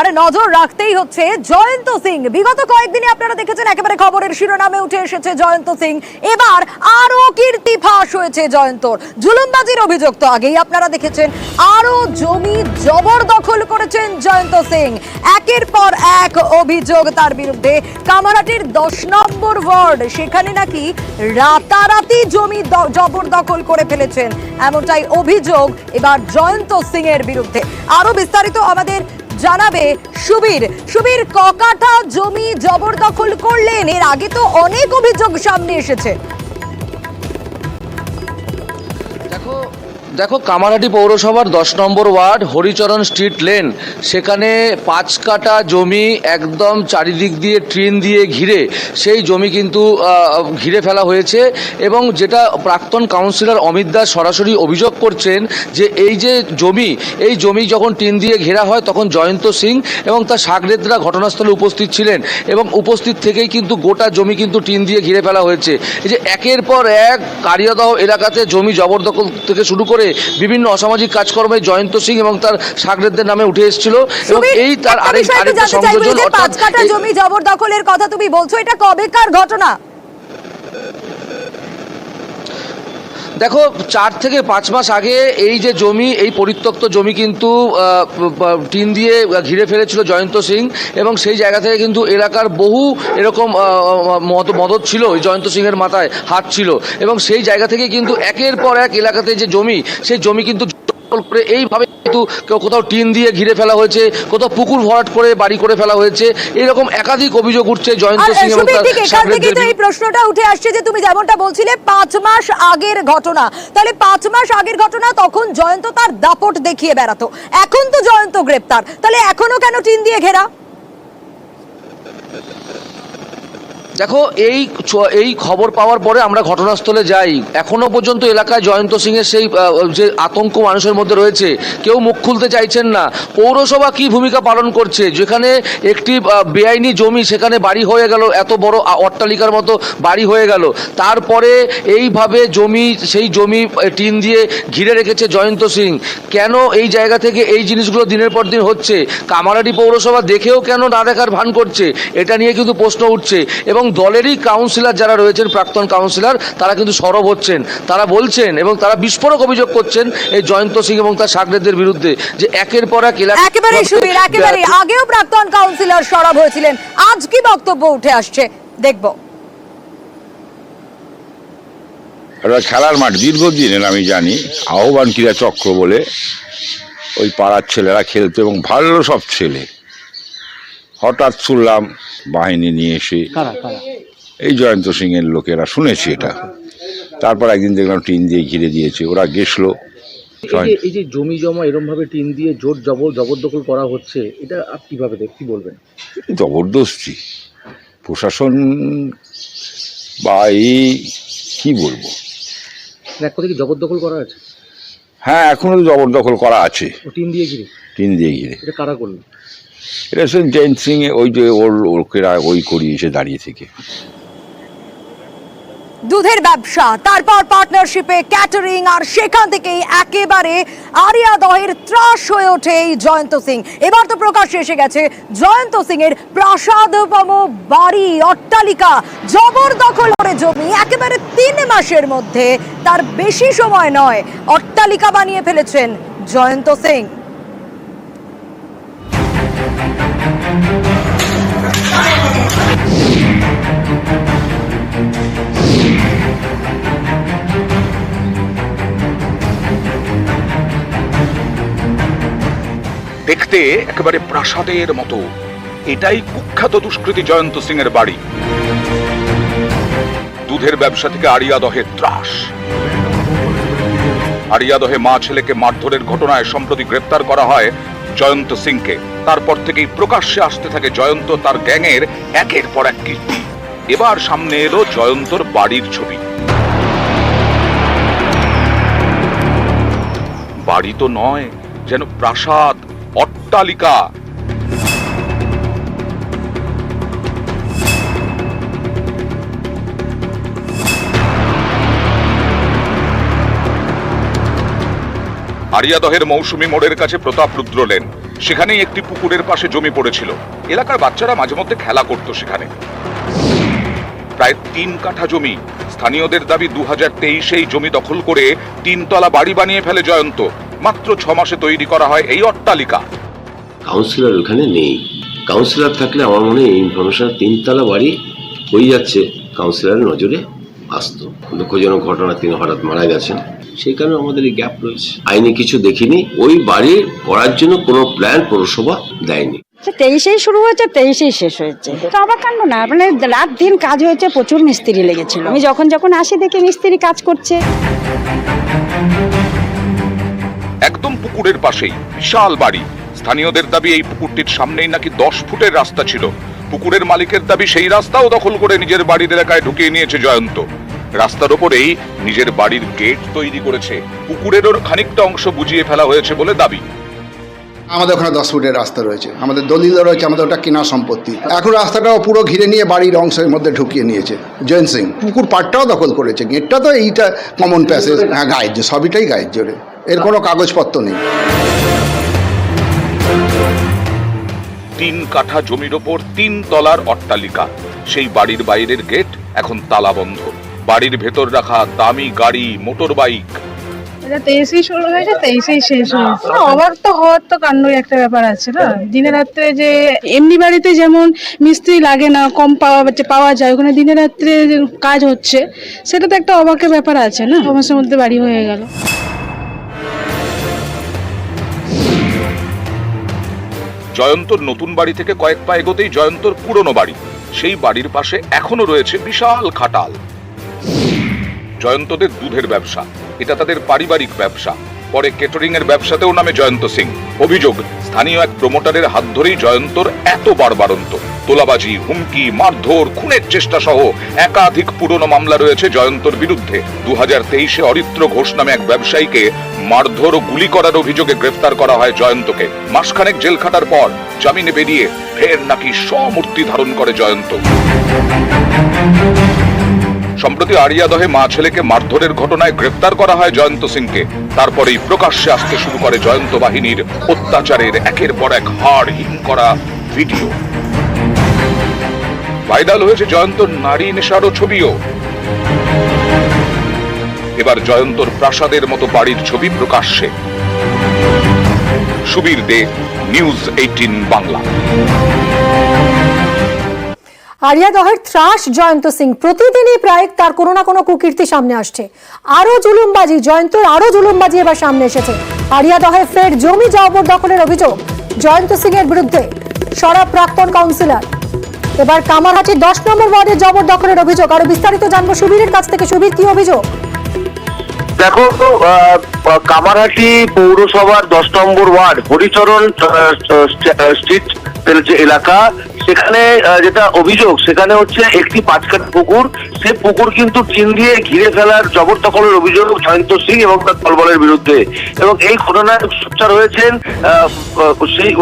এবার নজর রাখতেই হচ্ছে জয়ন্ত সিং। বিগত কয়েকদিনে আপনারা দেখেছেন একেবারে খবরের শিরোনামে উঠে এসেছে জয়ন্ত সিং। এবার আরো কীর্তি ফাঁস হয়েছে জয়ন্তর। জুলুমবাজির অভিযোগ তো আগেই আপনারা দেখেছেন, আরো জমি জবরদখল করেছেন জয়ন্ত সিং। একের পর এক অভিযোগ তার বিরুদ্ধে। কামারহাটির 10 নম্বর ওয়ার্ড, সেখানে নাকি রাতারাতি জমি জবরদখল করে ফেলেছেন, এমনটাই অভিযোগ এবার জয়ন্ত সিং এর বিরুদ্ধে। আরো বিস্তারিত আমাদের জানাবে সুবীর। সুবীর, ককাঠা জমি জবরদখল করলেন? এর আগে তো অনেক অভিযোগ সামনে এসেছে। দেখো কামারহাটি পৌরসভার 10 নম্বর ওয়ার্ড হরিচরণ স্ট্রিট লেন, সেখানে 5 কাঠা জমি একদম চারিদিক দিয়ে ট্রেন দিয়ে ঘিরে সেই জমি কিন্তু ঘিরে ফেলা হয়েছে। এবং যেটা প্রাক্তন কাউন্সিলর অমিত দাস সরাসরি অভিযোগ করছেন যে এই জমি যখন টিন দিয়ে ঘেরা হয় তখন জয়ন্ত সিং এবং তার সাগরেদরা ঘটনাস্থলে উপস্থিত ছিলেন এবং উপস্থিত থেকেই কিন্তু গোটা জমি কিন্তু টিন দিয়ে ঘিরে ফেলা হয়েছে। এই যে একের পর এক কারিয়াদহ এলাকাতে জমি জবরদখল থেকে শুরু করে বিভিন্ন অসামাজিক কাজকর্মে জয়ন্ত সিং এবং তার সাগরেদদের নামে উঠে এসেছিল। এবং এই তার আরেকটা সংযোজন, 5 কাঠা জমি জবরদখলের কথা তুমি বলছো, এটা কবেকার ঘটনা? দেখো 4 থেকে 5 মাস আগে এই যে জমি, এই পরিত্যক্ত জমি কিন্তু টিন দিয়ে ঘিরে ফেলেছিল জয়ন্ত সিং এবং সেই জায়গা থেকে কিন্তু এলাকার বহু এরকম মদত ছিল, জয়ন্ত সিং এর মাথায় হাত ছিল এবং সেই জায়গা থেকে কিন্তু একের পর এক এলাকাতে যে জমি, সেই জমি কিন্তু করে এইভাবে কিন্তু কোথাও টিন দিয়ে ঘিরে ফেলা হয়েছে, কোথাও পুকুর ভরাট করে বাড়ি করে ফেলা হয়েছে। এরকম একাধিক অভিযোগ উঠছে জয়ন্ত সিং এবং তার সাগরেদদের। এই প্রশ্নটা উঠে আসছে যে তুমি যেমনটা বলছিলে 5 মাস আগের ঘটনা, তাহলে 5 মাস আগের ঘটনা, তখন জয়ন্ত তার দাপট দেখিয়ে বেড়াতো। এখন তো জয়ন্ত গ্রেপ্তার, তাহলে এখনো কেন টিন দিয়ে ঘেরা? দেখো এই খবর পাওয়ার পরে আমরা ঘটনাস্থলে যাই। এখনো পর্যন্ত এলাকায় জয়ন্ত সিং এর সেই যে আতঙ্ক মানুষের মধ্যে রয়েছে, কেউ মুখ খুলতে চাইছেন না। পৌরসভা কি ভূমিকা পালন করছে? যেখানে একটি বেআইনি জমি, সেখানে বাড়ি হয়ে গেল, এত বড় অট্টালিকার মতো বাড়ি হয়ে গেল, তারপরে এইভাবে সেই জমি টিন দিয়ে ঘিরে রেখেছে জয়ন্ত সিং। কেন এই জায়গা থেকে এই জিনিসগুলো দিনের পর দিন হচ্ছে? কামারহাটি পৌরসভা দেখেও কেন না দেখার ভান করছে? এটা নিয়ে কিন্তু প্রশ্ন উঠছে এবং দলেরই কাউন্সিলর যারা রয়েছেন, প্রাক্তন কাউন্সিলর, তারা কিন্তু সরব হচ্ছেন। তারা বলছেন এবং তারা বিস্ফোরক অভিযোগ করছেন এই জয়ন্ত সিং এবং তার সাগরেদদের বিরুদ্ধে যে একের পর এক একেবারে সুবীর, একেবারে আগেও প্রাক্তন কাউন্সিলর সরব হয়েছিলেন, আজ কি বক্তব্য উঠে আসছে দেখব। খেলার মাঠ দীর্ঘদিনের আমি জানি, আহ্বান ক্রীড়া চক্র বলে ওই পাড়ার ছেলেরা খেলতো এবং ভালো সব ছেলে। হঠাৎ শুনলাম বাহিনী নিয়ে এসে, এই জয়ন্ত সিং এর লোকেরা, শুনেছি এটা। তারপর একদিন দেখলাম টিন দিয়ে ঘিরে দিয়েছে, ওরা গেছলো। এই যে জমি জমা এরকম ভাবে টিন দিয়ে জবরদখল করা হচ্ছে, এটা আপনি কিভাবে কি বলবেন? জবরদস্তি প্রশাসন বা এই কি বলবো, এক কথা কি জবরদখল করা আছে? হ্যাঁ, এখনো জবরদখল করা আছে টিন দিয়ে ঘিরে। এটা কারা করলো? এটা জয়ন্ত সিং ওই যে ওর লোকেরা ওই করিয়েছে দাঁড়িয়ে থেকে। দুধের ব্যবসা, তারপর পার্টনারশিপে ক্যাটারিং, আর সেখান থেকেই একেবারে আরিয়াদহের ত্রাস হয়ে ওঠে এই জয়ন্ত সিং। এবার তো প্রকাশ্যে এসে গেছে জয়ন্ত সিং এর প্রাসাদপম বাড়ি, অট্টালিকা জবরদখল করে জমি একেবারে 3 মাসের মধ্যে, তার বেশি সময় নয়, অট্টালিকা বানিয়ে ফেলেছেন জয়ন্ত সিং। দেখতে একেবারে প্রাসাদের মতো, এটাই কুখ্যাত দুষ্কৃতী জয়ন্ত সিং এর বাড়ি। দুধের ব্যবসা থেকে আরিয়াদহে ত্রাস। আরিয়াদহে মা ছেলেকে মারধরের ঘটনায় সম্প্রতি গ্রেপ্তার করা হয় জয়ন্ত সিংকে। তারপর থেকেই প্রকাশ্যে আসতে থাকে জয়ন্ত তার গ্যাংয়ের একের পর এক কীর্তি। এবার সামনে এলো জয়ন্তর বাড়ির ছবি। বাড়ি তো নয়, যেন প্রাসাদ, অট্টালিকা। আরিয়াদহের মৌসুমী মোড়ের কাছে প্রতাপ রুদ্র লেন, সেখানেই একটি পুকুরের পাশে জমি পড়েছিল। এলাকার বাচ্চারা মাঝে মধ্যে খেলা করত সেখানে। প্রায় 3 কাঠা জমি। স্থানীয়দের দাবি 2023-এই জমি দখল করে 3 তলা বাড়ি বানিয়ে ফেলে জয়ন্ত। মাত্র 6 মাসে তৈরি করা হয় এই অট্টালিকা। কাউন্সিলর ওখানে নেই। কাউন্সিলর থাকলে আমার মনে হয় এই ইনফরমেশন 3 তলা বাড়ি হয়ে যাচ্ছে কাউন্সিলরের নজরে আসতো। দুঃখজনক ঘটনা, তিনি হঠাৎ মারা গেছেন, সেই কারণে আমাদের এই গ্যাপ রয়েছে। আইনি কিছু দেখিনি, ওই বাড়ি করার জন্য কোনো প্ল্যান পৌরসভা দেয়নি। 23-এই শুরু হয়েছে, 23-এই শেষ হয়েছে। তো অবাক কাণ্ড না, মানে রাত দিন কাজ হয়েছে, প্রচুর মিস্ত্রি লেগেছিল। আমি যখন আসি দেখি মিস্ত্রি কাজ করছে। একদম পুকুরের পাশেই বিশাল বাড়ি। স্থানীয়দের দাবি এই পুকুরটির সামনেই নাকি 10 ফুটের রাস্তা ছিল। পুকুরের মালিকের দাবি সেই রাস্তাও দখল করে নিজের বাড়ির এলাকায় ঢুকিয়ে নিয়েছে জয়ন্ত। রাস্তার ওপরেই নিজের বাড়ির গেট তৈরি করেছে। পুকুরেরও খানিকটা অংশ বুঝিয়ে ফেলা হয়েছে বলে দাবি। আমাদের ওখানে 10 ফুটের রাস্তা রয়েছে, আমাদের দলিল রয়েছে, আমাদের ওটা কেনা সম্পত্তি। এখন রাস্তাটাও পুরো ঘিরে নিয়ে বাড়ির অংশের মধ্যে ঢুকিয়ে নিয়েছে জয়ন্ত সিং। পুকুর পাড়টাও দখল করেছে। গেটটা তো এইটা কমন প্যাসেজ, হ্যাঁ গায়ের সবইটাই গায়ের জোরে, এর কোনো কাগজপত্র নেই। 3 কাঠা জমির ওপর 3 তলার অট্টালিকা। সেই বাড়ির বাইরের গেট এখন তালাবন্ধ। বাড়ির ভেতর রাখা দামি গাড়ি, মোটর বাইক। এটা 23-এই শুরু হয়েছে, 23-এই শেষ হয়েছে। অবাক তো হওয়ার তো কাণ্ডই একটা ব্যাপার আছে না। দিনে রাত্রে যে এমনি বাড়িতে যেমন মিস্ত্রি লাগে না, কম পাওয়া যায়, ওখানে দিনে রাত্রে কাজ হচ্ছে, সেটা তো একটা অবাকের ব্যাপার আছে না। সমস্যার মধ্যে বাড়ি হয়ে গেল। জয়ন্তর নতুন বাড়ি থেকে কয়েক পা এগোতেই জয়ন্তর পুরনো বাড়ি। সেই বাড়ির পাশে এখনো রয়েছে বিশাল খাটাল। জয়ন্তদের দুধের ব্যবসা, এটা তাদের পারিবারিক ব্যবসা। পরে কেটারিং এর ব্যবসাতেও নামে জয়ন্ত সিং। অভিযোগ, স্থানীয় এক প্রমোটারের হাত ধরেই জয়ন্তর এত বাড়বাড়ন্ত। তোলাবাজি, হুমকি, মারধর, খুনের চেষ্টা সহ একাধিক পুরনো মামলা রয়েছে জয়ন্তর বিরুদ্ধে। 2023-এ অরিত্র ঘোষ নামে এক ব্যবসায়ীকে মারধর ও গুলি করার অভিযোগে গ্রেফতার করা হয় জয়ন্তকে। মাসখানেক জেল খাটার পর জামিনে বেরিয়ে ফের নাকি স্বমূর্তি ধারণ করে জয়ন্ত। সম্প্রতি আড়িয়াদহে মা ছেলেকে মারধরের ঘটনায় গ্রেফতার করা হয় জয়ন্ত সিংকে। তারপরেই প্রকাশ্যে আসতে শুরু করে জয়ন্ত বাহিনীর অত্যাচারের একের পর এক হাড়হীন করা ভিডিও। ভাইরাল হয়েছে জয়ন্তর নারী নেশারও ছবিও। এবার জয়ন্তর প্রাসাদের মতো বাড়ির ছবি প্রকাশ্যে। সুবীর দে, নিউজ 18 বাংলা। আড়িয়াদহের ত্রাস জয়ন্ত সিং, প্রতিদিনই প্রায় তার কোনো না কোনো কুকীর্তি সামনে আসছে। আরো জুলুমবাজি, জয়ন্তর আরো জুলুমবাজি এবার সামনে এসেছে। আড়িয়াদহে ফের জমি জবরদখলের অভিযোগ জয়ন্ত সিং এর বিরুদ্ধে। সরা প্রাক্তন কাউন্সিলর। এবার কামারহাটির 10 নম্বর ওয়ার্ডের জবরদখলের অভিযোগ। আরো বিস্তারিত জানবো সুবীরের কাছ থেকে। সুবীর, কি অভিযোগ? দেখো, কামারহাটি পৌরসভার 10 নম্বর ওয়ার্ড হরিচরণ স্ট্রিট যে এলাকা, সেখানে যেটা অভিযোগ, সেখানে হচ্ছে একটি 5 কাঠা পুকুর। সে পুকুর কিন্তু টিন দিয়ে ঘিরে ফেলার জবরদখলের অভিযোগ জয়ন্ত সিং এবং তার দলবলের বিরুদ্ধে। এবং এই ঘটনায় সোচ্চার হয়েছেন সেই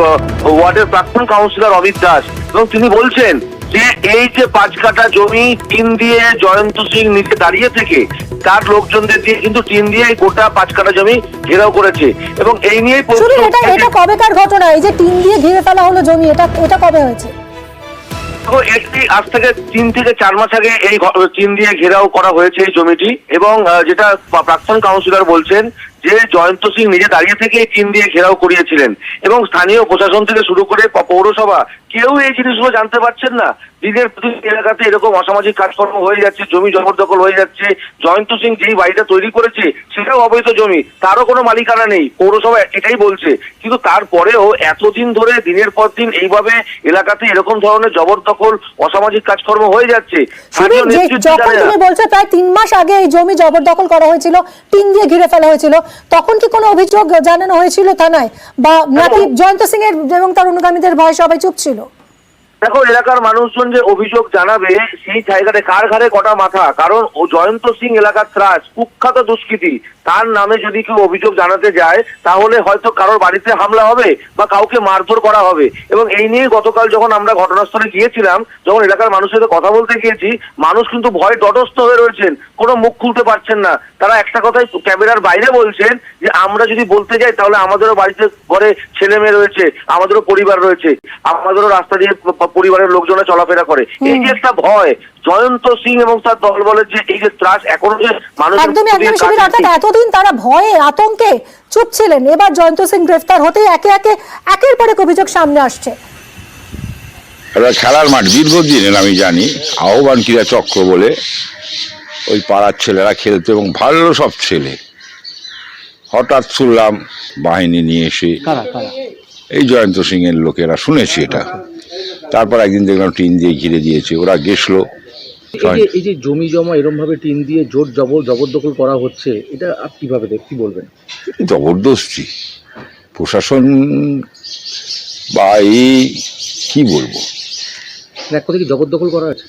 ওয়ার্ডের প্রাক্তন কাউন্সিলর অমিত দাস। এবং তিনি বলছেন যে এই যে 5 কাঠা জমি টিন দিয়ে জয়ন্ত সিং নিচে দাঁড়িয়ে থেকে তার লোকজনদের দিয়ে কিন্তু টিন দিয়ে গোটা 5 কাঠা জমি ঘেরাও করেছে। এবং এই নিয়ে এটা কবেকার ঘটনা? এই যে টিন দিয়ে ঘিরে ফেলা হলো জমি, এটা কবে হয়েছে? একটি আজ থেকে 3 থেকে 4 মাস আগে এই টিন দিয়ে ঘেরাও করা হয়েছে এই জমিটি। এবং যেটা প্রাক্তন কাউন্সিলর বলছেন যে জয়ন্ত সিং নিজে দাঁড়িয়ে থেকে টিন দিয়ে ঘেরাও করিয়েছিলেন। এবং স্থানীয় প্রশাসন থেকে শুরু করে পৌরসভা কেউ এই জিনিসগুলো জানতে পারছেন না। দিনের প্রতিদিন এলাকাতে এরকম অসামাজিক কাজকর্ম হয়ে যাচ্ছে, জমি জবরদখল হয়ে যাচ্ছে। জয়ন্ত সিং যেই বাড়িটা তৈরি করেছে সেটাও অবৈধ জমি, তারও কোনো মালিকানা নেই, পৌরসভা এটাই বলছে। কিন্তু তারপরেও এতদিন ধরে দিনের পর দিন এইভাবে এলাকাতে এরকম ধরনের জবরদখল, অসামাজিক কাজকর্ম হয়ে যাচ্ছে। যখন তুমি বলছো প্রায় 3 মাস আগে এই জমি জবরদখল করা হয়েছিল, টিন দিয়ে ঘিরে ফেলা হয়েছিল, তখন কি কোনো অভিযোগ জানানো হয়েছিল থানায়, বা নাকি জয়ন্ত সিং এর এবং তার অনুগামীদের ভয়ে সবাই চুপ ছিল? দেখো, এলাকার মানুষজন যে অভিযোগ জানাবে সেই জায়গাতে কার ঘাড়ে কটা মাথা, কারণ ও জয়ন্ত সিং এলাকার ত্রাস, কুখ্যাত দুষ্কৃতী, তার নামে যদি কেউ অভিযোগ জানাতে যায় তাহলে হয়তো কারোর বাড়িতে হামলা হবে বা কাউকে মারধর করা হবে। এবং এই নিয়ে গতকাল যখন আমরা ঘটনাস্থলে গিয়েছিলাম, যখন এলাকার মানুষের সাথে কথা বলতে গিয়েছি, মানুষ কিন্তু ভয়ে তটস্থ হয়ে রয়েছেন, কোনো মুখ খুলতে পারছেন না। তারা একটা কথাই ক্যামেরার বাইরে বলছেন যে আমরা যদি বলতে যাই তাহলে আমাদেরও বাড়িতে ঘরে ছেলে মেয়ে রয়েছে, আমাদেরও পরিবার রয়েছে, আমাদেরও রাস্তা দিয়ে পরিবারের লোকজনে চলাফেরা করে। এই যে একটা ভয়, জয়ন্ত সিং এবং তার দলবলের যে এই যে ত্রাস এখনো যে একদমই শিবির, অর্থাৎ এতদিন তারা ভয়ে আতঙ্কে চুপ ছিলেন, এবার জয়ন্ত সিং গ্রেফতার হতেই একের পর এক অভিযোগ সামনে আসছে। ওরা খেলার মাঠ দীর্ঘদিনের আমি জানি, আহ্বান ক্রীড়া চক্র বলে ওই পাড়ার ছেলেরা খেলতো এবং ভালো সব ছেলে। হঠাৎ শুনলাম বাহিনী নিয়ে এসে, এই জয়ন্ত সিং এর লোকেরা, শুনেছি এটা। তারপর একদিন দেখলাম টিন দিয়ে ঘিরে দিয়েছে, ওরা গেছলো। এই যে জমি জমা এরকম ভাবে টিন দিয়ে জোর জবরদখল করা হচ্ছে, এটা আপনি কিভাবে কি বলবেন? জবরদস্তি প্রশাসন বা এই কি বলবো, এক কথা কি জবরদখল করা আছে?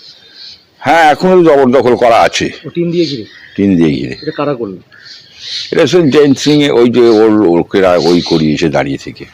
হ্যাঁ, এখনো জবরদখল করা আছে, টিন দিয়ে ঘিরে। টিন দিয়ে ঘিরে। এটা কারা করলো? এটা জয়ন্ত সিং ওই যে ওর লোকেরা ওই করিয়েছে দাঁড়িয়ে থেকে।